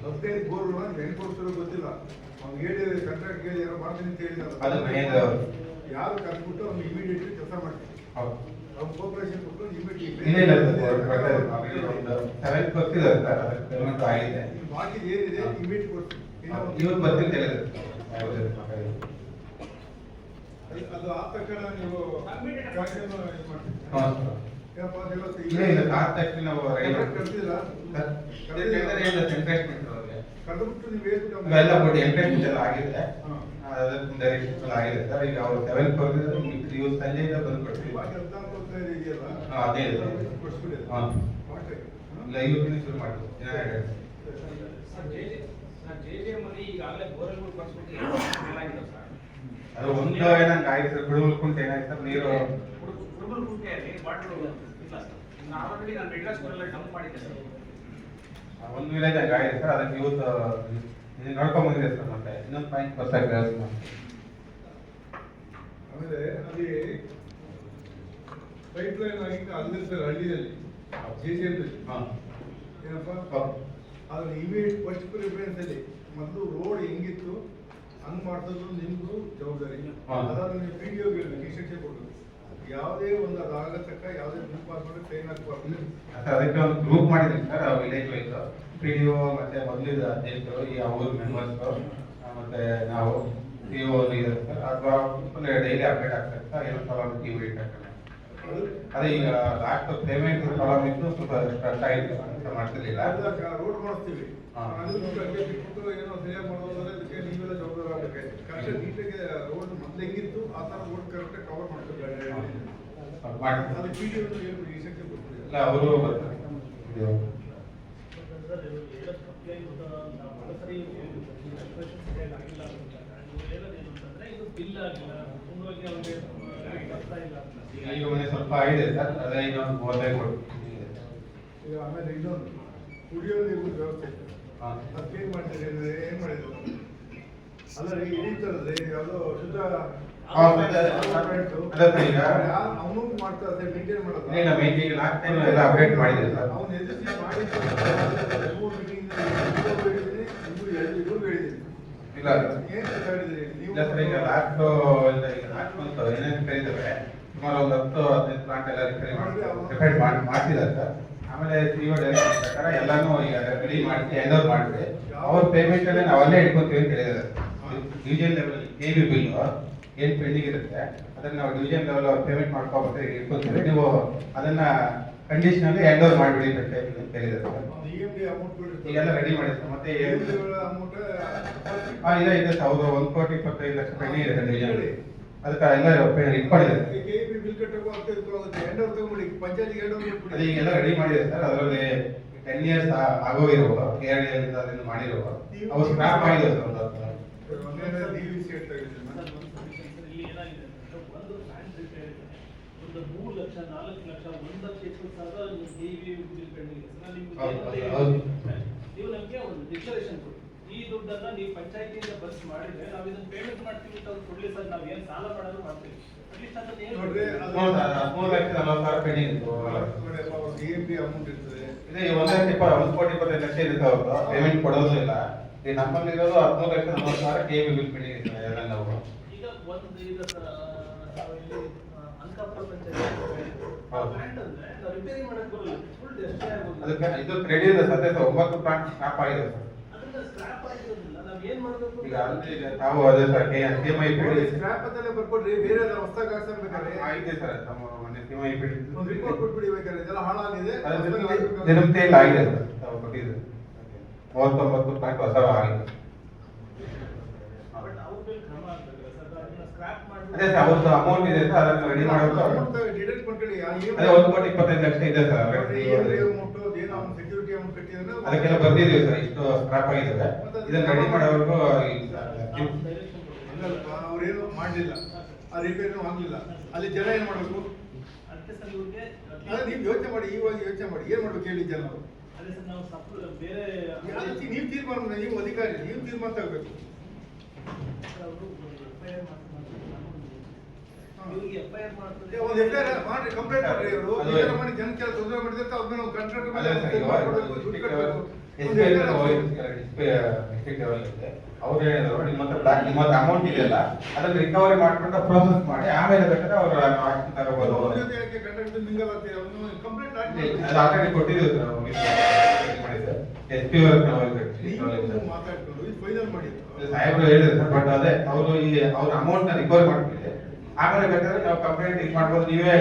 15 ಬೋರ್ಗಳು ಹೆಂಗೆ ಕೊಡ್ತಾರೋ ಗೊತ್ತಿಲ್ಲ. ಅವ್ನು ಹೇಳಿ ಕಾಂಟ್ರಾಕ್ಟ್ ಹೇಳಿ ಯಾರೋ ಮಾಡ್ತೀನಿ ಅಂತ ಹೇಳಿದಾರೆ. ಅದು ಮಹೇಂದ್ರ ಅವರು ಯಾರು ಕರ್ಬಿಟ್ಟು ಅವ್ನು ಇಮಿಡಿಯೇಟ್ಲಿ ಕೆಲಸ ಮಾಡ್ತೀವಿ. ಹೌದು. ಅವ್ನು ಕೋಪರೇಷನ್ ಕೊಟ್ಟು ಇಮಿಡಿಯೇಟ್ಲಿ ಇಲ್ಲ ಸೆವೆನ್ ಬರ್ತಿದ್ದಾರೆ ಸರ್, ಅದಕ್ಕೆ ಪೇಮೆಂಟ್ ಆಗಿದೆ. ಬಾಕಿ ಏನಿದೆ ಇಮಿಡಿಯೇಟ್ ಕೊಡ್ತೀವಿ. ಇವತ್ತು ಬರ್ತೀನಿ ಹೇಳಿದ್ರು. ಅದು ಆದ ತಕ್ಷಣ ನೀವು ಕರೆದುಬಿಟ್ಟು ನೀವು ಇವೆಲ್ಲ ಕೊಟ್ಟು ಎಂಟ್ರೆನ್ಸ್ ಎಲ್ಲ ಆಗಿದೆ, ಆಗಿದೆ ಸರ್. ಈಗ ಅವ್ರು 7th ಬರ್ತಿದ್ರು, ಇವತ್ತು ಸಂಜೆಯಿಂದ ಬಂದು ಕೊಡ್ತೀವಿ. ಅದೇ ಇಲ್ಲ ಇವತ್ತಿನ ಶುರು ಮಾಡ್ತೀವಿ. ಅದು ಒಂದು ಏನಂಗೆ ಆಯ್ತು ಸರ್, ಕುಡಿಗುಂಟೆ ಏನಾಯ್ತು ಸರ್, ನೀರು ಒಂದು ವಿಲೇಜ್ ಹಂಗೆ ಆಗಿದೆ ಸರ್. ಅದಕ್ಕೆ ಇವತ್ತು ನೋಡ್ಕೊಂಡ್ ಬಂದಿದೆ ಸರ್. ಮತ್ತೆ ಇನ್ನೊಂದು ಪಾಯಿಂಟ್ ಬರ್ತಾರೆ. ಆಮೇಲೆ ಅಲ್ಲಿ ಪೈಪ್ ಲೈನ್ ಆಗಿತ್ತು ಅಲ್ಲಿ ಸರ್, ಹಳ್ಳಿಯಲ್ಲಿ ಏನಪ್ಪ ಅದ್ರ ಇಮಿಡಿಯೇಟ್ ಫಸ್ಟ್ ಪ್ರಿಫರೆನ್ಸ್ ಅಲ್ಲಿ ಮೊದಲು ರೋಡ್ ಹೆಂಗಿತ್ತು ಹಂಗ್ ಮಾಡ್ಸೋದು ನಿಮ್ದು ಜವಾಬ್ದಾರಿ. ಅದಾದ್ರೆ ನೀವು PDO ಹೇಳ್ಬೇಕು, ಇನ್ಸ್ಟ್ರಕ್ಷನ್ ಕೊಡ್ಬೇಕು. ಯಾವುದೇ ಒಂದು ಅದಾಗತಕ್ಕ ಯಾವುದೇ ಗ್ರೂಪ್ ಹಾಕೊಂಡು ಟ್ರೈನ್ ಹಾಕಬಾರ್ದು. ಅದಕ್ಕೆ ಒಂದು ಗ್ರೂಪ್ ಮಾಡಿದ್ದೀನಿ ಸರ್, ವಿಲೇಜ್ ವೈಸ್ PDO ಮತ್ತೆ ಮೊದಲಿದ ಅಧ್ಯಕ್ಷರು, ಈ ಅವ್ರ ಮೆಂಬರ್ಸ್ ಮತ್ತೆ ನಾವು PO ಇದೆ ಸರ್. ಅಥವಾ ಡೈಲಿ ಅಪ್ಡೇಟ್ ಆಗ್ತದೆ ಸರ್. ಏನು ಪ್ರಾಬ್ಲಮ್ ಇಮಿಡಿಯೇಟ್ ಆಗ್ತದೆ. ಅದೇ ಈಗ ಲಾಸ್ಟ್ ಪೇಮೆಂಟ್ ಪ್ರಾಬ್ಲಮ್ ಇತ್ತು, ಸ್ವಲ್ಪ ಸ್ಟ್ರೆಸ್ ಆಯಿತು ಅಂತ ಮಾಡ್ತಿರ್ಲಿಲ್ಲ. ರೋಡ್ ಮಾಡಿಸ್ತೀವಿ, ಏನೋ ಸರಿಯಾಗಿ ಮಾಡೋದಾದ್ರೆ ಅದಕ್ಕೆ ನೀವೆಲ್ಲ ಜವಾಬ್ದಾರ ಆಗಬೇಕು. ಕರೆಕ್ಟ್ ನೀಟಾಗಿ ರೋಡ್ ಮೊದಲು ಹೆಂಗಿತ್ತು ಆ ಥರ ರೋಡ್ ಕರೆಕ್ಟಾಗಿ ಕವರ್ ಮಾಡ್ತೀವಿ. ಅದು PDO ಈ ಶಕ್ತಿ ಕೊಡ್ತೀವಿ. ಇಲ್ಲ ಅವರು ಬರ್ತಾರೆ. ಈಗ ಮನೆ ಸ್ವಲ್ಪ ಆಗಿದೆ ಸರ್, ಅದೇ ಇನ್ನೊಂದು 35 ಕೊಡ್ತೀವಿ. ಈಗ ಆಮೇಲೆ ಇನ್ನೊಂದು ಕುಡಿಯೋ ನೀರು ವ್ಯವಸ್ಥೆ ಅದಕ್ಕೆ ಏನು ಮಾಡ್ತೀರಿ ಅಂದರೆ ಏನು ಮಾಡಿದ್ರು ಅಲ್ಲ ರೀ, ಹಿಡಿತಾರಲ್ರಿ ಯಾವುದೋ ಶುದ್ಧ ಅವನು ಮಾಡ್ತಾರೆ ಮೇಂಟೈನ್ ಮಾಡೋದು. ಎಲ್ಲ ಅಪ್ಡೇಟ್ ಮಾಡಿದೆ ಸರ್. ಅವ್ನು ಎದುರಿಸಿ ಮಾಡಿದ್ದು ಮೀಟಿಂಗ್ ಇವ್ರು ಹೇಳಿದ್ದೀನಿ. ಇಲ್ಲ ಏನು ಹೇಳಿದ್ರಿ ನೀವು ಸರ್, ಈಗ ಲಾಸ್ಟ್ ಮಂತ್ ಏನೇನು ಕರೀತೇವೆ ಸುಮಾರು ಒಂದು 10-15 ಪ್ಲಾಂಟ್ ಎಲ್ಲ ರಿಪೇರ್ ಮಾಡ್ತಿದ್ದಾರೆ ಸರ್. ಆಮೇಲೆ CEO ಡೈರೆಕ್ಷನ್ ಪ್ರಕಾರ ಎಲ್ಲಾನು ಈಗ ರೆಡಿ ಮಾಡಿ ಹ್ಯಾಂಡ್ ಓವರ್ ಮಾಡಿದ್ರೆ ಅವ್ರ ಪೇಮೆಂಟ್ ಅಲ್ಲೇ ನಾವು ಅಲ್ಲೇ ಇಟ್ಕೊಂತೀವಿ ಅಂತ ಹೇಳಿದ್ದಾರೆ. ಡಿವಿಷನ್ ಲೆವೆಲ್ KB ಬಿಲ್ ಏನು ಪೆಂಡಿಂಗ್ ಇರುತ್ತೆ ಅದನ್ನ ನಾವು ಡಿವಿಷನ್ ಲೆವೆಲ್ ಪೇಮೆಂಟ್ ಮಾಡ್ಕೊಬೇಕು ಇಟ್ಕೊತೀವಿ. ನೀವು ಅದನ್ನ ಕಂಡೀಷನಲ್ಲಿ ಹ್ಯಾಂಡ್ ಓವರ್ ಮಾಡಿಬಿಡಿ ಅಂತ ಹೇಳಿದ್ದಾರೆ ಸರ್. ಈಗೆಲ್ಲ ರೆಡಿ ಮಾಡಿ ಸರ್. ಮತ್ತೆ ಇದೆ ಸರ್, ಅವರು 1,25,00,000 ಪೆಂಡಿಂಗ್ ಇದೆ ಡಿವಿಷನ್. ಅದಕ್ಕೆ ಎಲ್ಲ ಇಟ್ಕೊಂಡಿದ್ದಾರೆ. ಅದು ಈಗೆಲ್ಲ ರೆಡಿ ಮಾಡಿದೆ ಸರ್. ಅದರಲ್ಲಿ 10 years ಆಗೋಗಿರುವ KRDL ಅದನ್ನು ಮಾಡಿರುವ ಅವು ಸ್ಕ್ರಾಪ್ ಆಗಿದೆ ಸರ್. ಒಂದು 3 ಲಕ್ಷ 4 ಲಕ್ಷ 1,20,000 ನೀವು ನಮಗೆ ಒಂದು ಡಿಕ್ಲರೇಷನ್ ಕೊಡಿ. ಈ ದುಡ್ಡನ್ನ ನೀವು ಪಂಚಾಯತಿಯಿಂದ ಬಸ್ ಮಾಡಿದ್ರೆ ನಾವು ಇದನ್ನ ಪೇಮೆಂಟ್ ಮಾಡ್ತೀವಿ ಅಂತ ಕೊಡ್ಲಿ ಸರ್. ನಾವು ಏನು ಸಾಲ ಮಾಡೋದು ಮಾಡ್ತೀವಿ. ಅಟ್ಲೀಸ್ಟ್ ಅದನ್ನ ಏನು 3,40,000 ಪೆಂಡಿಂಗ್ ಇತ್ತು. ಅಮೌಂಟ್ ಇರ್ತದೆ. ಇದೆ 1,25,00,000 ಇರುತ್ತೆ. ಅವರು ಪೇಮೆಂಟ್ ಕೊಡೋದು ಇಲ್ಲ. ಈ ನಮ್ಮಲ್ಲಿರೋದು 13,40,000 KB ಬಿಲ್ ಪೆಂಡಿಂಗ್ ಇದೆ ಎಲ್ಲ ನಾವು. ಈಗ ಒಂದು ಈಗ ಅಂಕಾಪುರ ಪಂಚಾಯತ್ ಪ್ಲಾಂಟ್ ಅಂದ್ರೆ ನಾವು ರಿಪೇರಿ ಮಾಡಕ್ ಬರಲ್ಲ. ಫುಲ್ ಡೆಸ್ಟ್ರಾಯ್ ಆಗೋದು. ಅದಕ್ಕೆ ಇದು ರೆಡಿ ಇದೆ ಸರ್. 9 ಪ್ಲಾಂಟ್ ಸ್ಟಾಪ್ ಆಗಿದೆ ಸರ್. ಅದನ್ನ ಸ್ಕ್ರಾಪ್ ಆಗಿರೋದಿಲ್ಲ. ನಾವು ಏನು ಮಾಡಬೇಕು ಈಗ ತಾವು ಅದೇ ಸರ್ CMI ಸ್ಕ್ರಾಪ್ ಅಂತಲೇ ಬರ್ಕೊಡ್ರಿ, ಬೇರೆ ಹೊಸದಾಗಿ ಹಾಕ್ಸಬೇಕಾದ್ರೆ ಆಗಿದೆ ಸರ್. ನಮ್ಮ ಮನೆ CMI ಒಂದು ರಿಪೋರ್ಟ್ ಕೊಟ್ಬಿಡಿ ಬೇಕಾದ್ರೆ. ಇದೆಲ್ಲ ಹಾಳಾಗಿದೆ, ದಿನಂತೆಯಲ್ಲಿ ಆಗಿದೆ ಸರ್. ತಾವು ಕೊಟ್ಟಿದ್ದು 39 ಪ್ಲಾಂಟ್ ಹೊಸ ಆಗಿದೆ. ಅದೇ ಸರ್, ಅವ್ರದ್ದು ಅಮೌಂಟ್ ಇದೆ ಸರ್. ಅದನ್ನು ರೆಡಿ ಮಾಡೋದು ಡಿಡಕ್ಟ್ ಮಾಡ್ಕೊಳ್ಳಿ. ಅದೇ 1,25,00,000 ಇದೆ ಸರ್. ಅದಕ್ಕೆಲ್ಲ ಬರ್ದಿದ್ದೀವಿ ಸರ್. ಇಷ್ಟು ಸ್ಕ್ರಾಪ್ ಆಗಿದ್ದಾವೆ. ಇದನ್ನ ರೆಡಿ ಮಾಡೋವರೆಗೂ ಅವ್ರೇನು ಮಾಡಲಿಲ್ಲ, ಆ ರಿಪೇರಿನೂ ಆಗಲಿಲ್ಲ. ಅಲ್ಲಿ ಜನ ಏನ್ ಮಾಡಬೇಕು? ನೀವು ಯೋಚನೆ ಮಾಡಿ, ಇವಾಗ ಯೋಚನೆ ಮಾಡಿ ಏನ್ ಮಾಡ್ಬೇಕು ಹೇಳಿ ಜನ. ನೀವು ತೀರ್ಮಾನ, ನೀವು ಅಧಿಕಾರಿ, ನೀವು ತೀರ್ಮಾನ ತಗೋಬೇಕು. ಒಂದು FIR ಮಾಡಿ ಕಂಪ್ಲೇಂಟ್ ಮಾಡ್ರಿ. ಅವರು ಮಾಡಿ ಜನಕ್ಕೆ ತೊಂದರೆ ಮಾಡಿದ್ರೆ ಅವ್ರನ್ನ ಕಾಂಟ್ರಾಕ್ಟ್ ಮೇಲೆ ಡಿಸ್ಟ್ರಿಕ್ಟ್ ಲೆವೆಲ್ ಇದೆ. ಅವ್ರು ಹೇಳಿದ್ರು ನಿಮ್ಮ ಹತ್ರ ಅಮೌಂಟ್ ಇದೆಯಲ್ಲ ಅದನ್ನ ರಿಕವರಿ ಮಾಡ್ಕೊಂಡು ಪ್ರೋಸೆಸ್ ಮಾಡಿ ಆಮೇಲೆ ಬೇಕಾದ್ರೆ ಅವರು ಆಕ್ಷನ್ ತಗೋಬಹುದು. ಕಂಪ್ಲೇಂಟ್ ಅದು ಆಲ್ರೆಡಿ ಕೊಟ್ಟಿದ್ದೀವಿ ಸರ್, ಮಾಡಿದ್ದೆ SP ಮಾತಾಡ್ಕೊಂಡು ಇದು ಫೈನಲ್ ಮಾಡಿ ಸಾಹೇಬ್ರು ಹೇಳಿದ್ರು ಸರ್. ಬಟ್ ಅದೇ ಅವರು ಅವ್ರ ಅಮೌಂಟ್ ನ ರಿಕವರಿ ಮಾಡ್ಬಿಟ್ಟಿದೆ, ಆಮೇಲೆ ಬೇಕಾದ್ರೆ ನಾವು ಕಂಪ್ಲೇಂಟ್ ಇದು ಮಾಡ್ಬೋದು, ನೀವೇ